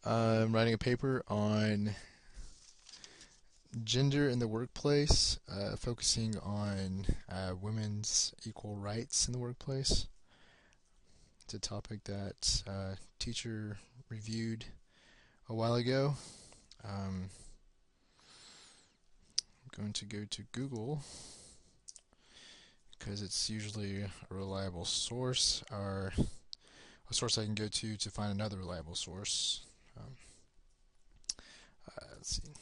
I'm writing a paper on gender in the workplace, focusing on women's equal rights in the workplace. It's a topic that teacher reviewed a while ago. I'm going to go to Google because it's usually a reliable source or a source I can go to find another reliable source. Um, let's see.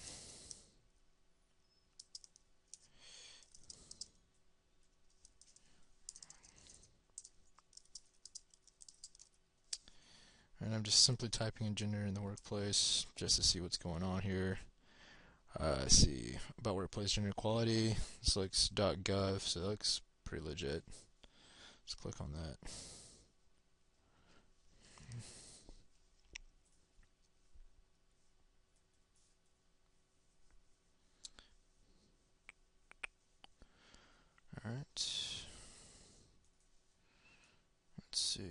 And I'm just simply typing in gender in the workplace just to see what's going on here. Let's see about workplace gender equality. This looks .gov, so it looks pretty legit. Let's click on that. All right. Let's see.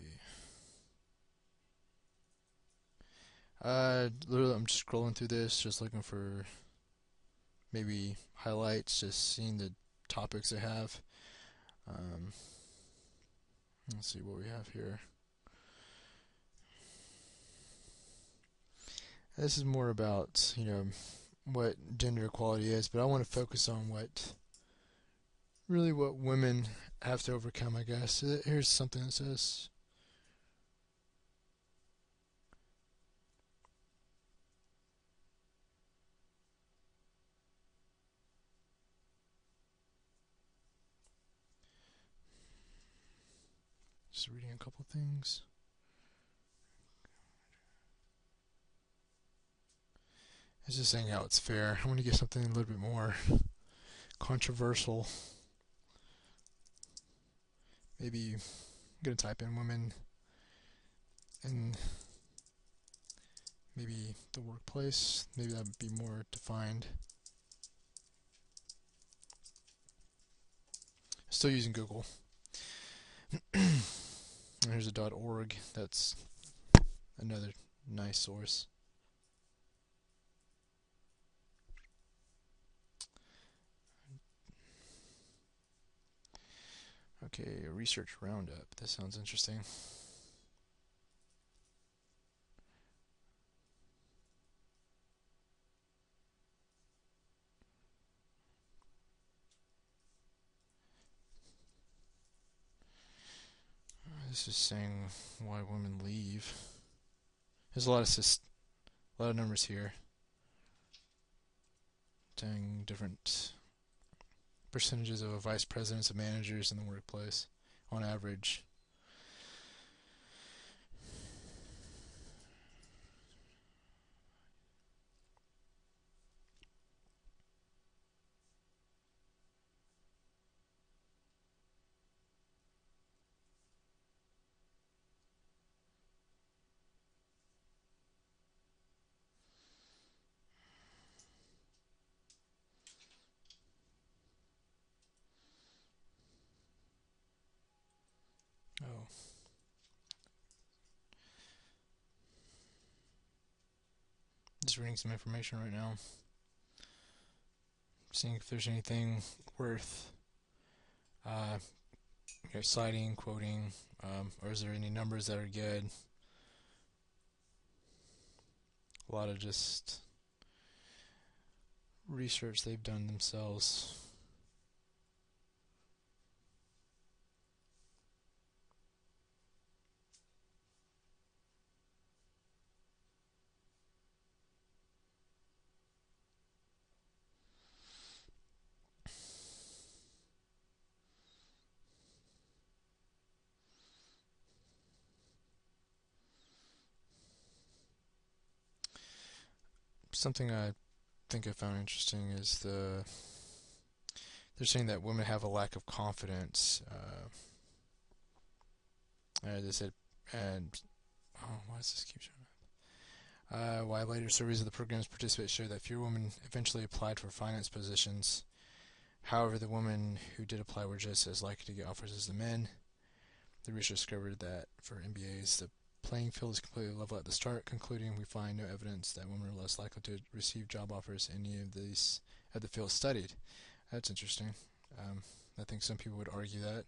Literally, I'm just scrolling through this, just looking for maybe highlights, just seeing the topics they have. Um, let's see what we have here. This is more about, what gender equality is, but I want to focus on what women have to overcome, I guess. Here's something that says, just reading a couple things. It's just saying how it's fair. I want to get something a little bit more controversial. Maybe I'm going to type in women in maybe the workplace. Maybe that would be more defined. Still using Google. Here's a .org. That's another nice source. Okay, a research roundup. This sounds interesting. This is saying why women leave. There's a lot of numbers here, saying different percentages of vice presidents and managers in the workplace on average. Oh, just reading some information right now, seeing if there's anything worth uh, citing, quoting, or is there any numbers that are good? A lot of just research they've done themselves. Something I think I found interesting is they're saying that women have a lack of confidence. They said, and why does this keep showing up? Why later surveys of the program's participants show that fewer women eventually applied for finance positions. However, the women who did apply were just as likely to get offers as the men. The research discovered that for MBAs, the playing field is completely level at the start. Concluding, we find no evidence that women are less likely to receive job offers in any of these of the fields studied. That's interesting. I think some people would argue that,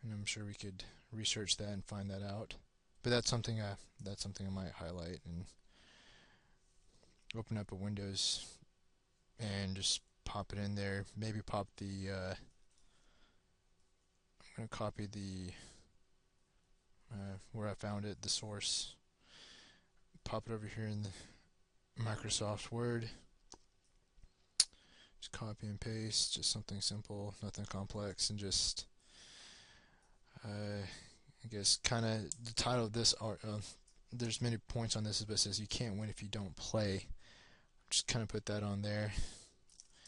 and I'm sure we could research that and find that out. But that's something I might highlight and open up a Windows and just pop it in there. Maybe pop the. I'm gonna copy the where I found it, the source. Pop it over here in the Microsoft Word. Just copy and paste, just something simple, nothing complex, and just I guess kind of the title of this art. There's many points on this, but it says you can't win if you don't play. Just kind of put that on there,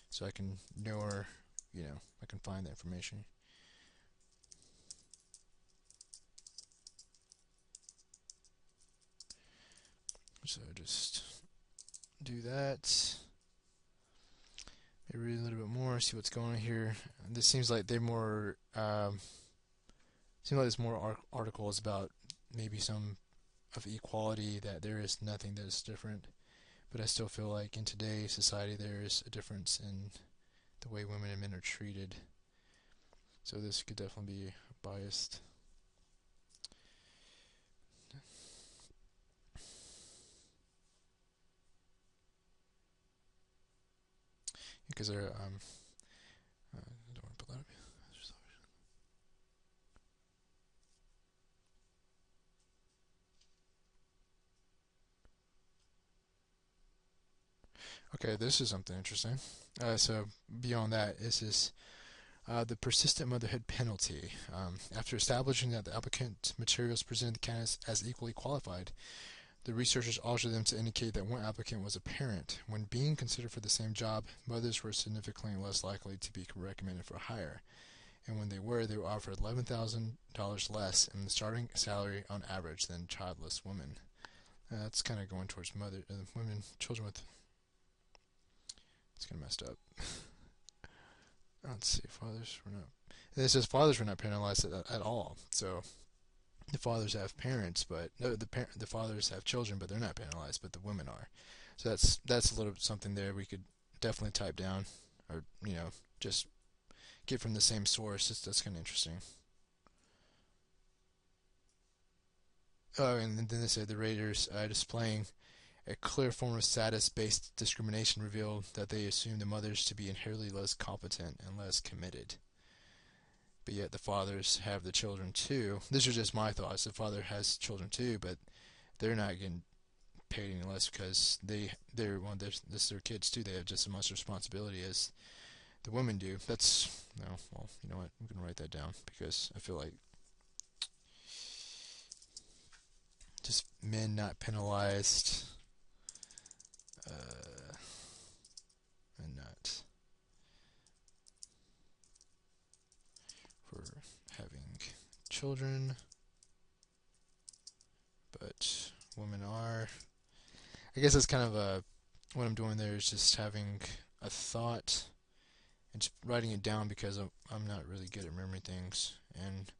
so I can know where I can find the information. So just do that. Maybe read a little bit more, see what's going on here. This seems like they're more. Seems like there's more articles about maybe some of equality, that there is nothing that is different. But I still feel like in today's society there is a difference in the way women and men are treated. So this could definitely be biased. Because they're I don't want to put that up. Okay, this is something interesting. So beyond that, this is the persistent motherhood penalty. After establishing that the applicant materials presented the candidates as equally qualified, the researchers altered them to indicate that one applicant was a parent. When being considered for the same job, mothers were significantly less likely to be recommended for hire. And when they were offered $11,000 less in the starting salary on average than childless women. That's kind of going towards children with. It's kind of messed up. Let's see, fathers were not. It says fathers were not penalized at all. So the fathers have parents, but no, the fathers have children, but they're not penalized, but the women are. So that's a little something there we could definitely type down, or just get from the same source. That's kind of interesting. Oh, and then they said the Raiders displaying a clear form of status-based discrimination revealed that they assumed the mothers to be inherently less competent and less committed. But yet the fathers have the children too. This is just my thoughts. The father has children too, but they're not getting paid any less because they're this their kids too. They have just as much responsibility as the women do. That's no. Well, you know what? I'm gonna write that down because I feel like just men not penalized. And not for having children, but women are. I guess that's kind of what I'm doing there is just having a thought and just writing it down because I'm not really good at remembering things. And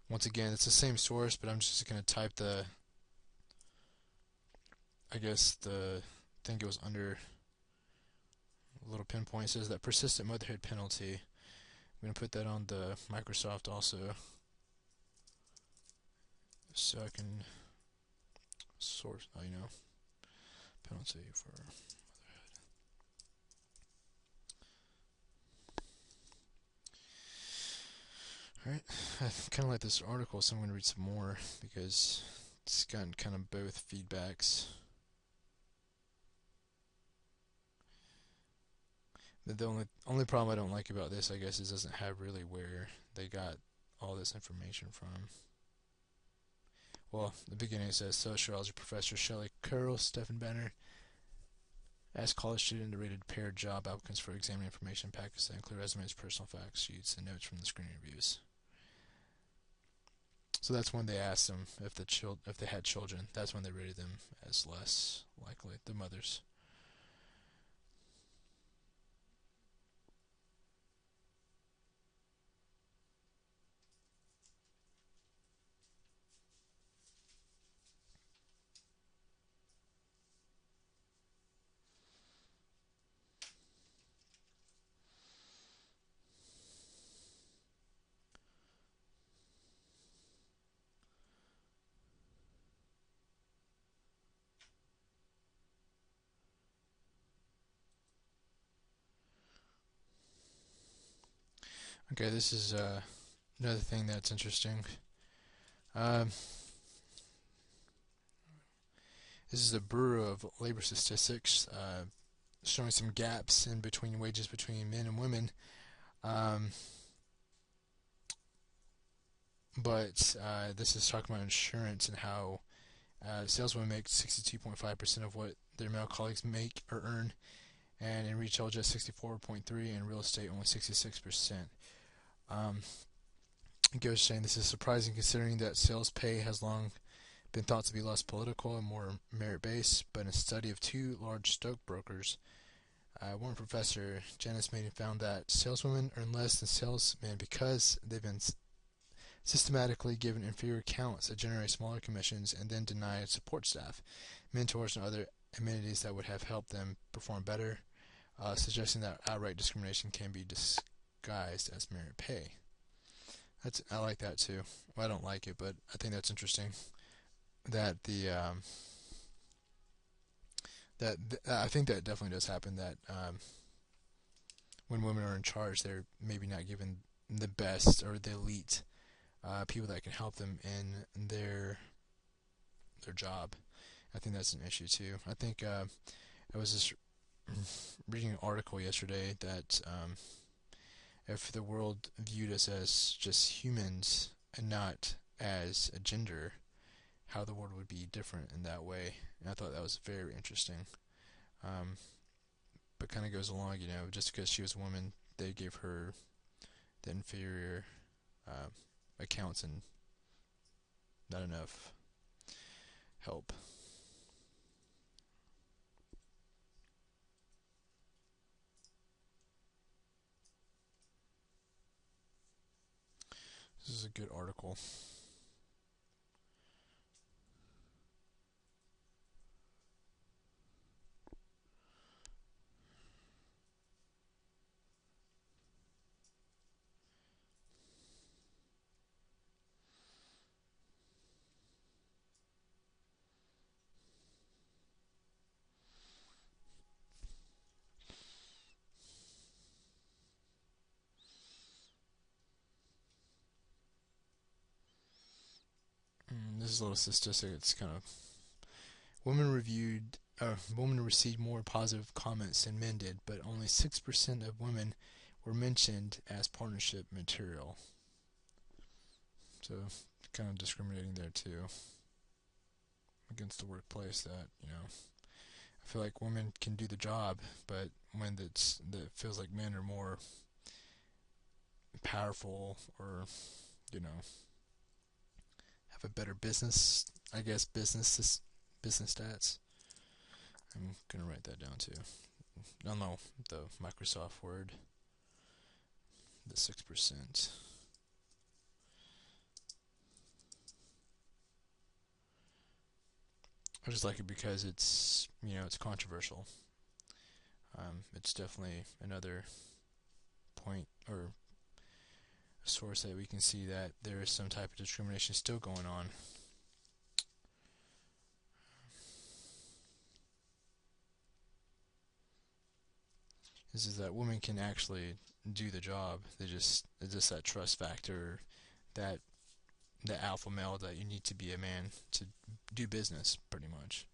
once again, it's the same source, but I'm just going to type I think it was under a little pinpoint. It says that persistent motherhood penalty. I'm going to put that on the Microsoft also, so I can source, penalty for motherhood. Alright, I kind of like this article, so I'm going to read some more because it's gotten kind of both feedbacks. The only problem I don't like about this, I guess, is it doesn't have really where they got all this information from. Well, the beginning it says sociology professor Shelley Curl Stephen Banner asked college students to rated paired job applicants for examining information packets that include resumes, personal facts sheets, and notes from the screening reviews. So that's when they asked them if they had children. That's when they rated them as less likely, the mothers. Okay, this is another thing that's interesting. Um, this is the Bureau of Labor Statistics showing some gaps in between wages between men and women. Um, but this is talking about insurance and how saleswomen make 62.5% of what their male colleagues make or earn, and in retail just 64.3%, and real estate only 66%. Um, it goes saying this is surprising considering that sales pay has long been thought to be less political and more merit-based, but in a study of two large stockbrokers, one professor, Janice Maiden, found that saleswomen earn less than salesmen because they've been systematically given inferior accounts that generate smaller commissions and then denied support staff, mentors, and other amenities that would have helped them perform better, suggesting that outright discrimination can be disguised as merit pay. I like that too. Well, I don't like it, but I think that's interesting. That the I think that definitely does happen. That when women are in charge, they're maybe not given the best or the elite people that can help them in their job. I think that's an issue too. I think I was just reading an article yesterday that if the world viewed us as just humans and not as a gender, how the world would be different in that way. And I thought that was very interesting. Um, but kind of goes along, just because she was a woman, they gave her the inferior uh, accounts and not enough help. This is a good article. This is a little statistic. It's kind of women received more positive comments than men did, but only 6% of women were mentioned as partnership material. So kind of discriminating there too against the workplace. That I feel like women can do the job, but when that feels like men are more powerful or you know have a better business, I guess business stats. I'm gonna write that down too. I don't know the Microsoft Word, the 6%. I just like it because it's controversial. It's definitely another point or source that we can see that there is some type of discrimination still going on. This is that women can actually do the job. It's just that trust factor, that the alpha male that you need to be a man to do business, pretty much.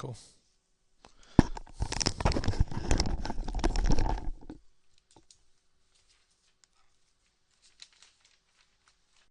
Cool.